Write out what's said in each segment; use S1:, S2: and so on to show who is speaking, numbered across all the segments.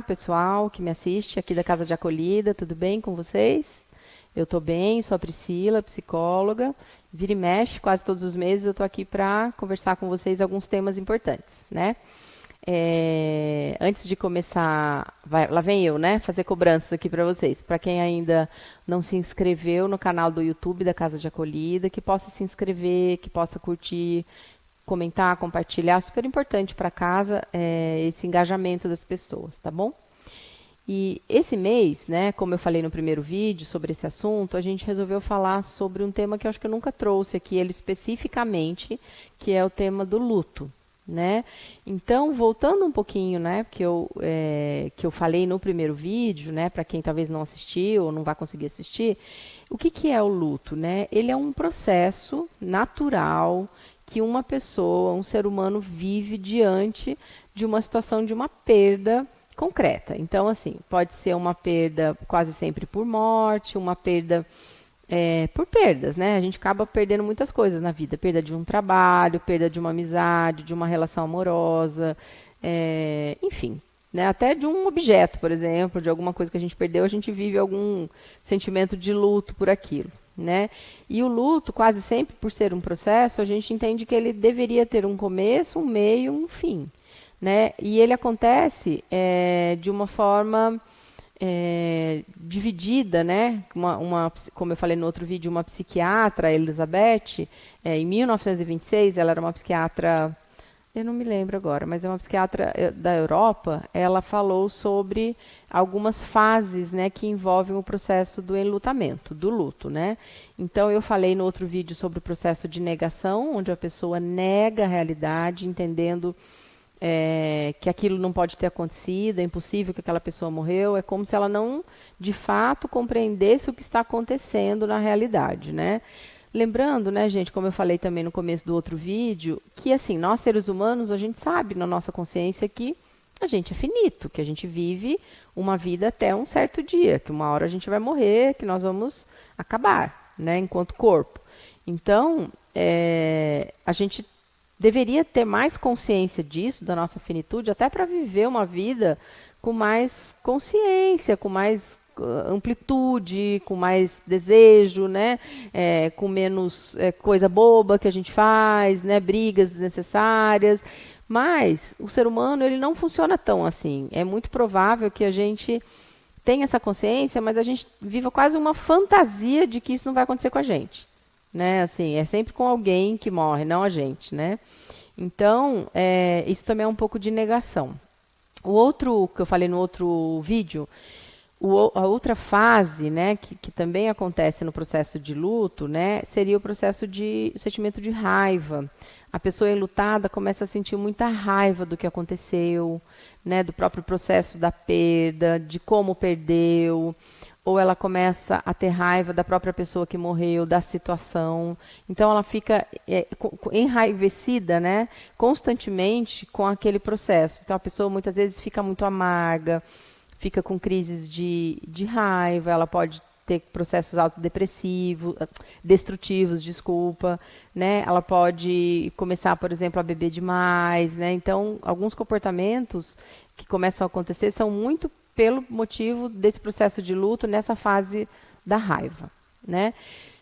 S1: pessoal que me assiste aqui da Casa de Acolhida, tudo bem com vocês? Eu estou bem, sou a Priscila, psicóloga. Vira e mexe, quase todos os meses eu estou aqui para conversar com vocês alguns temas importantes, né? Antes de começar, lá vem eu, né? Fazer cobranças aqui para vocês. Para quem ainda não se inscreveu no canal do YouTube da Casa de Acolhida, que possa se inscrever, que possa curtir, comentar, compartilhar. Super importante para casa esse engajamento das pessoas, tá bom? E esse mês, né, como eu falei no primeiro vídeo sobre esse assunto, a gente resolveu falar sobre um tema que eu acho que eu nunca trouxe aqui, ele especificamente, que é o tema do luto, né? Então, voltando um pouquinho, né, que eu falei no primeiro vídeo, né, para quem talvez não assistiu ou não vai conseguir assistir, o que é o luto, né? Ele é um processo natural que uma pessoa, um ser humano vive diante de uma situação de uma perda concreta. Então, assim, pode ser uma perda quase sempre por morte, uma perda por perdas, né? A gente acaba perdendo muitas coisas na vida. Perda de um trabalho, perda de uma amizade, de uma relação amorosa, enfim, né? Até de um objeto, por exemplo, de alguma coisa que a gente perdeu, a gente vive algum sentimento de luto por aquilo, né? E o luto, quase sempre, por ser um processo, a gente entende que ele deveria ter um começo, um meio, um fim, né? E ele acontece de uma forma dividida, né? Como eu falei no outro vídeo, uma psiquiatra, Elizabeth, em 1926, ela era uma psiquiatra, eu não me lembro agora, mas é uma psiquiatra da Europa, ela falou sobre algumas fases, né, que envolvem o processo do enlutamento, do luto, né? Então, eu falei no outro vídeo sobre o processo de negação, onde a pessoa nega a realidade, entendendo que aquilo não pode ter acontecido, é impossível que aquela pessoa morreu, é como se ela não, de fato, compreendesse o que está acontecendo na realidade, né? Lembrando, né, gente, como eu falei também no começo do outro vídeo, que, assim, nós seres humanos, a gente sabe na nossa consciência que a gente é finito, que a gente vive uma vida até um certo dia, que uma hora a gente vai morrer, que nós vamos acabar, né, enquanto corpo. Então, a gente deveria ter mais consciência disso, da nossa finitude, até para viver uma vida com mais consciência, com mais amplitude, com mais desejo, né? Com menos coisa boba que a gente faz, né? Brigas desnecessárias. Mas o ser humano ele não funciona tão assim. É muito provável que a gente tenha essa consciência, mas a gente viva quase uma fantasia de que isso não vai acontecer com a gente. Né? Assim, é sempre com alguém que morre, não a gente, né? Então, isso também é um pouco de negação. O outro, que eu falei no outro vídeo, a outra fase, né, que também acontece no processo de luto, né, seria o sentimento de raiva. A pessoa enlutada começa a sentir muita raiva do que aconteceu, né, do próprio processo da perda, de como perdeu, ou ela começa a ter raiva da própria pessoa que morreu, da situação. Então, ela fica enraivecida, né, constantemente com aquele processo. Então, a pessoa muitas vezes fica muito amarga, fica com crises de raiva, ela pode ter processos autodepressivos, destrutivos, desculpa, né? Ela pode começar, por exemplo, a beber demais, né? Então, alguns comportamentos que começam a acontecer são muito pelo motivo desse processo de luto nessa fase da raiva, né?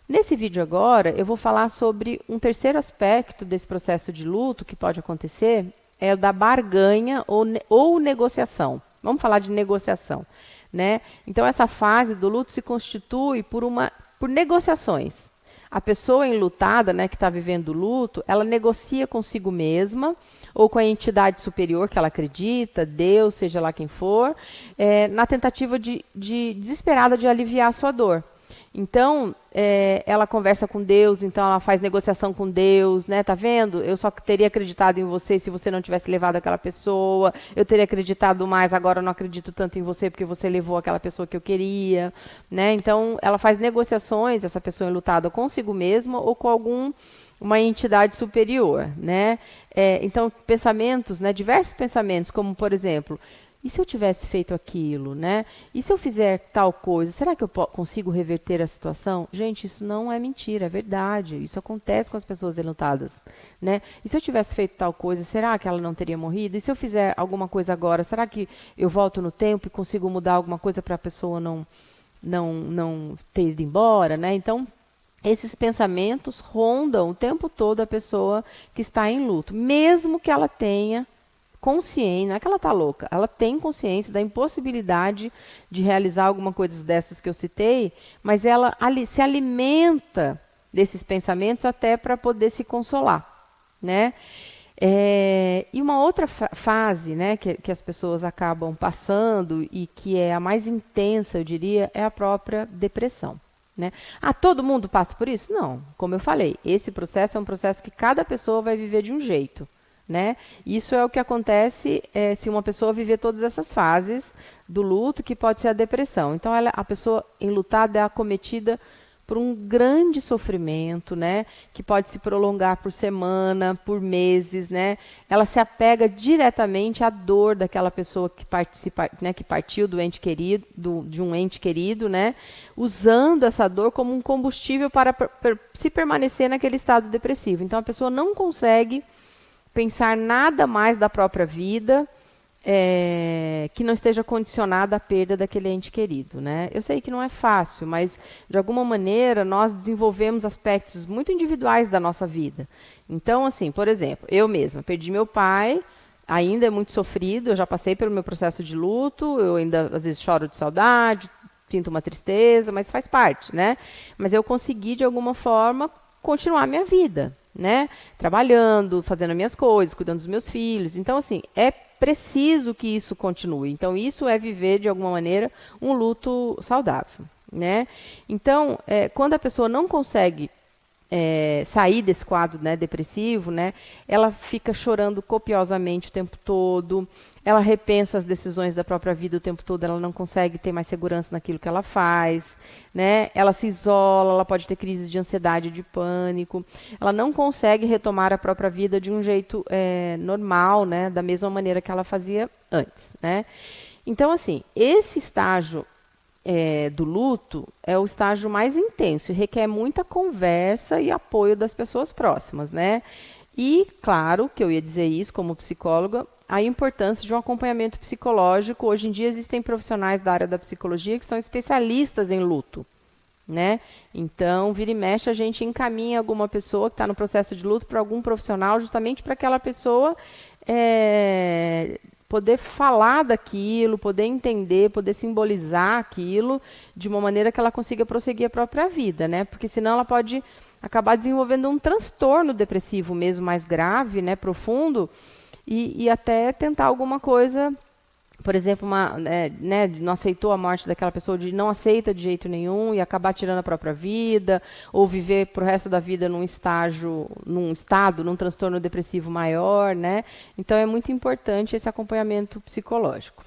S1: Nesse vídeo agora, eu vou falar sobre um terceiro aspecto desse processo de luto que pode acontecer, é o da barganha ou negociação. Vamos falar de negociação, né? Então, essa fase do luto se constitui por negociações. A pessoa enlutada, né, que está vivendo o luto, ela negocia consigo mesma ou com a entidade superior que ela acredita, Deus, seja lá quem for, na tentativa desesperada de aliviar a sua dor. Então, ela conversa com Deus, então ela faz negociação com Deus, né? Tá vendo? Eu só teria acreditado em você se você não tivesse levado aquela pessoa. Eu teria acreditado mais, agora eu não acredito tanto em você porque você levou aquela pessoa que eu queria, né? Então, ela faz negociações, essa pessoa enlutada, consigo mesma ou com uma entidade superior, né? Então, pensamentos, né? Diversos pensamentos, como, por exemplo, E se eu tivesse feito aquilo, né? E se eu fizer tal coisa, será que eu consigo reverter a situação? Gente, isso não é mentira, é verdade. Isso acontece com as pessoas enlutadas, né? E se eu tivesse feito tal coisa, será que ela não teria morrido? E se eu fizer alguma coisa agora, será que eu volto no tempo e consigo mudar alguma coisa para a pessoa não ter ido embora, né? Então, esses pensamentos rondam o tempo todo a pessoa que está em luto, mesmo que ela tenha consciência, não é que ela está louca, ela tem consciência da impossibilidade de realizar alguma coisa dessas que eu citei, mas ela se alimenta desses pensamentos até para poder se consolar, né? E uma outra fase, né, que as pessoas acabam passando e que é a mais intensa, eu diria, é a própria depressão. Né? Todo mundo passa por isso? Não. Como eu falei, esse processo é um processo que cada pessoa vai viver de um jeito. Né? Isso é o que acontece se uma pessoa viver todas essas fases do luto, que pode ser a depressão. Então, a pessoa enlutada é acometida por um grande sofrimento, né? Que pode se prolongar por semana, por meses, né? Ela se apega diretamente à dor daquela pessoa que participa, né? Que partiu do ente querido, de um ente querido, né? Usando essa dor como um combustível para se permanecer naquele estado depressivo. Então, a pessoa não consegue pensar nada mais da própria vida que não esteja condicionada à perda daquele ente querido, né? Eu sei que não é fácil, mas de alguma maneira nós desenvolvemos aspectos muito individuais da nossa vida. Então, assim, por exemplo, eu mesma perdi meu pai, ainda é muito sofrido, eu já passei pelo meu processo de luto, eu ainda às vezes choro de saudade, sinto uma tristeza, mas faz parte, né? Mas eu consegui de alguma forma continuar minha vida, né? Trabalhando, fazendo as minhas coisas, cuidando dos meus filhos. Então, assim, é preciso que isso continue. Então, isso é viver, de alguma maneira, um luto saudável, né? Então, quando a pessoa não consegue sair desse quadro, né, depressivo, né, ela fica chorando copiosamente o tempo todo, ela repensa as decisões da própria vida o tempo todo, ela não consegue ter mais segurança naquilo que ela faz, né, ela se isola, ela pode ter crises de ansiedade, de pânico, ela não consegue retomar a própria vida de um jeito normal, né, da mesma maneira que ela fazia antes, né. Então, assim, esse estágio do luto é o estágio mais intenso e requer muita conversa e apoio das pessoas próximas, né? E, claro, que eu ia dizer isso como psicóloga, a importância de um acompanhamento psicológico. Hoje em dia existem profissionais da área da psicologia que são especialistas em luto, né? Então, vira e mexe, a gente encaminha alguma pessoa que está no processo de luto para algum profissional, justamente para aquela pessoa poder falar daquilo, poder entender, poder simbolizar aquilo de uma maneira que ela consiga prosseguir a própria vida, né? Porque senão ela pode acabar desenvolvendo um transtorno depressivo mesmo mais grave, né, profundo, e até tentar alguma coisa, por exemplo, não aceitou a morte daquela pessoa, não aceita de jeito nenhum e acabar tirando a própria vida, ou viver pro resto da vida num transtorno depressivo maior, né? Então é muito importante esse acompanhamento psicológico.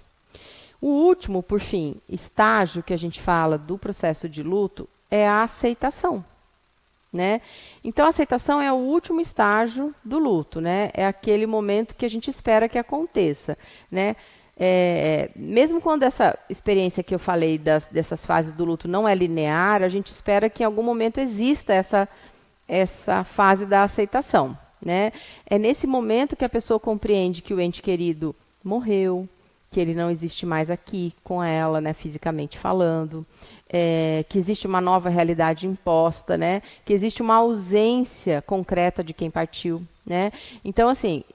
S1: O último, por fim, estágio que a gente fala do processo de luto é a aceitação, né? Então a aceitação é o último estágio do luto, né? É aquele momento que a gente espera que aconteça, né? Mesmo quando essa experiência que eu falei dessas fases do luto não é linear, a gente espera que em algum momento exista essa fase da aceitação, né? É nesse momento que a pessoa compreende que o ente querido morreu, que ele não existe mais aqui com ela, né, fisicamente falando, que existe uma nova realidade imposta, né, que existe uma ausência concreta de quem partiu, né? Então, assim,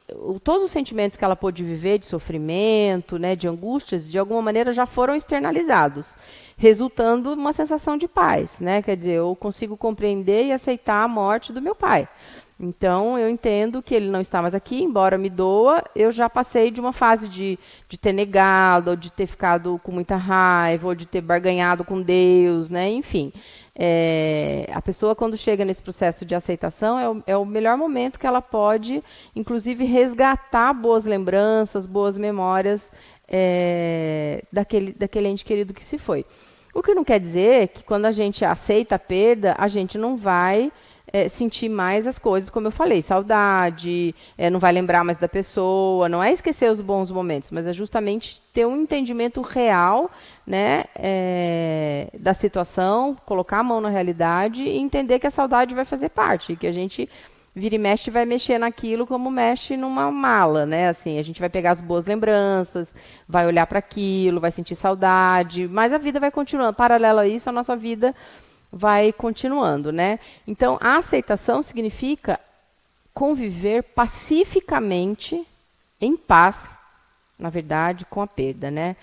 S1: todos os sentimentos que ela pôde viver de sofrimento, né, de angústias, de alguma maneira já foram externalizados, resultando uma sensação de paz, né? Quer dizer, eu consigo compreender e aceitar a morte do meu pai. Então, eu entendo que ele não está mais aqui, embora me doa, eu já passei de uma fase de ter negado, ou de ter ficado com muita raiva, ou de ter barganhado com Deus, né? Enfim, a pessoa, quando chega nesse processo de aceitação, é o melhor momento que ela pode, inclusive, resgatar boas lembranças, boas memórias daquele ente querido que se foi. O que não quer dizer que, quando a gente aceita a perda, a gente não vai sentir mais as coisas, como eu falei, saudade, não vai lembrar mais da pessoa, não é esquecer os bons momentos, mas é justamente ter um entendimento real, né, da situação, colocar a mão na realidade e entender que a saudade vai fazer parte, que a gente vira e mexe vai mexer naquilo como mexe numa mala, né? Assim, a gente vai pegar as boas lembranças, vai olhar para aquilo, vai sentir saudade, mas a vida vai continuando. Paralelo a isso, a nossa vida vai continuando, né? Então, a aceitação significa conviver pacificamente, em paz, na verdade, com a perda, né?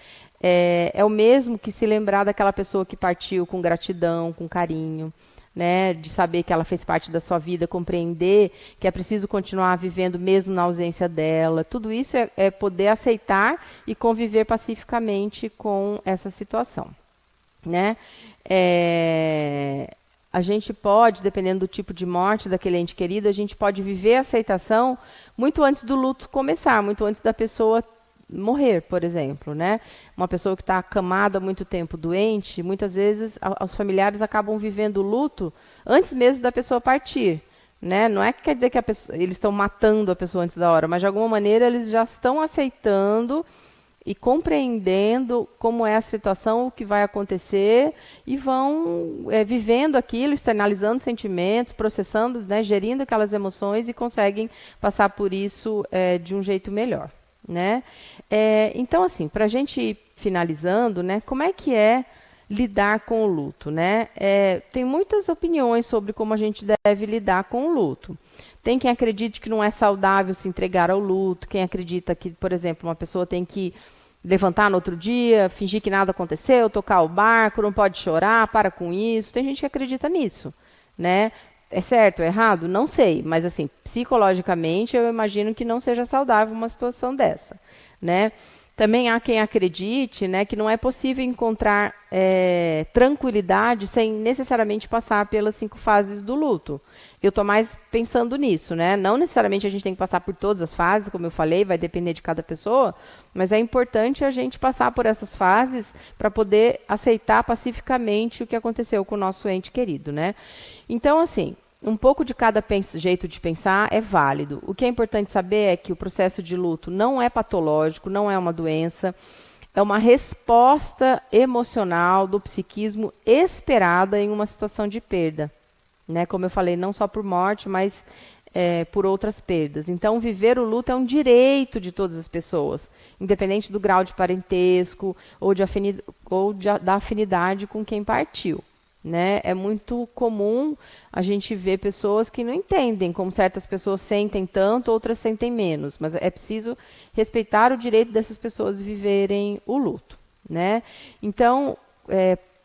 S1: É o mesmo que se lembrar daquela pessoa que partiu com gratidão, com carinho, né, de saber que ela fez parte da sua vida, compreender que é preciso continuar vivendo mesmo na ausência dela. Tudo isso é poder aceitar e conviver pacificamente com essa situação, né? A gente pode, dependendo do tipo de morte daquele ente querido, a gente pode viver a aceitação muito antes do luto começar, muito antes da pessoa morrer, por exemplo, né? Uma pessoa que está acamada há muito tempo, doente, muitas vezes os familiares acabam vivendo o luto antes mesmo da pessoa partir, né? Não é que quer dizer que eles estão matando a pessoa antes da hora, mas de alguma maneira eles já estão aceitando e compreendendo como é a situação, o que vai acontecer e vão vivendo aquilo, externalizando sentimentos, processando, né, gerindo aquelas emoções e conseguem passar por isso de um jeito melhor, né? Então, assim, para a gente ir finalizando, né, como é que é lidar com o luto, né? Tem muitas opiniões sobre como a gente deve lidar com o luto. Tem quem acredite que não é saudável se entregar ao luto, quem acredita que, por exemplo, uma pessoa tem que levantar no outro dia, fingir que nada aconteceu, tocar o barco, não pode chorar, para com isso. Tem gente que acredita nisso, né? É certo, é errado? Não sei, mas assim, psicologicamente eu imagino que não seja saudável uma situação dessa, né? Também há quem acredite, né, que não é possível encontrar tranquilidade sem necessariamente passar pelas 5 fases do luto. Eu estou mais pensando nisso, né? Não necessariamente a gente tem que passar por todas as fases, como eu falei, vai depender de cada pessoa, mas é importante a gente passar por essas fases para poder aceitar pacificamente o que aconteceu com o nosso ente querido, né? Então, assim, um pouco de cada jeito de pensar é válido. O que é importante saber é que o processo de luto não é patológico, não é uma doença, é uma resposta emocional do psiquismo esperada em uma situação de perda, né? Como eu falei, não só por morte, mas por outras perdas. Então, viver o luto é um direito de todas as pessoas, independente do grau de parentesco ou da afinidade com quem partiu, né? É muito comum a gente ver pessoas que não entendem como certas pessoas sentem tanto, outras sentem menos, mas é preciso respeitar o direito dessas pessoas viverem o luto, né? Então,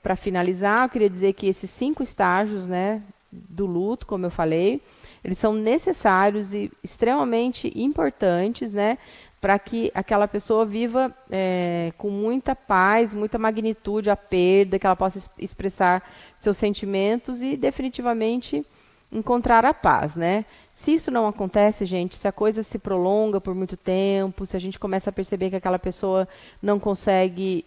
S1: para finalizar, eu queria dizer que esses 5 estágios, né, do luto, como eu falei, eles são necessários e extremamente importantes, né, para que aquela pessoa viva com muita paz, muita magnitude a perda, que ela possa expressar seus sentimentos e definitivamente encontrar a paz, né? Se isso não acontece, gente, se a coisa se prolonga por muito tempo, se a gente começa a perceber que aquela pessoa não consegue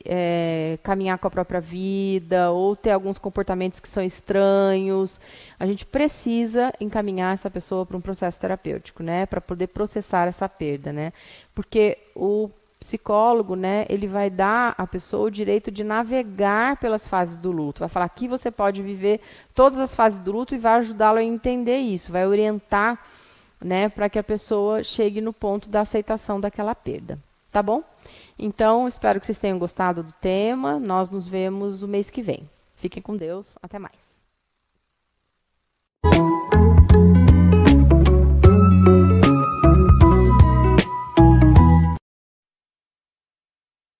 S1: caminhar com a própria vida ou ter alguns comportamentos que são estranhos, a gente precisa encaminhar essa pessoa para um processo terapêutico, né? Para poder processar essa perda, né? Porque o psicólogo, né, ele vai dar à pessoa o direito de navegar pelas fases do luto. Vai falar que você pode viver todas as fases do luto e vai ajudá-lo a entender isso, vai orientar, né, para que a pessoa chegue no ponto da aceitação daquela perda. Tá bom? Então, espero que vocês tenham gostado do tema. Nós nos vemos o mês que vem. Fiquem com Deus. Até mais.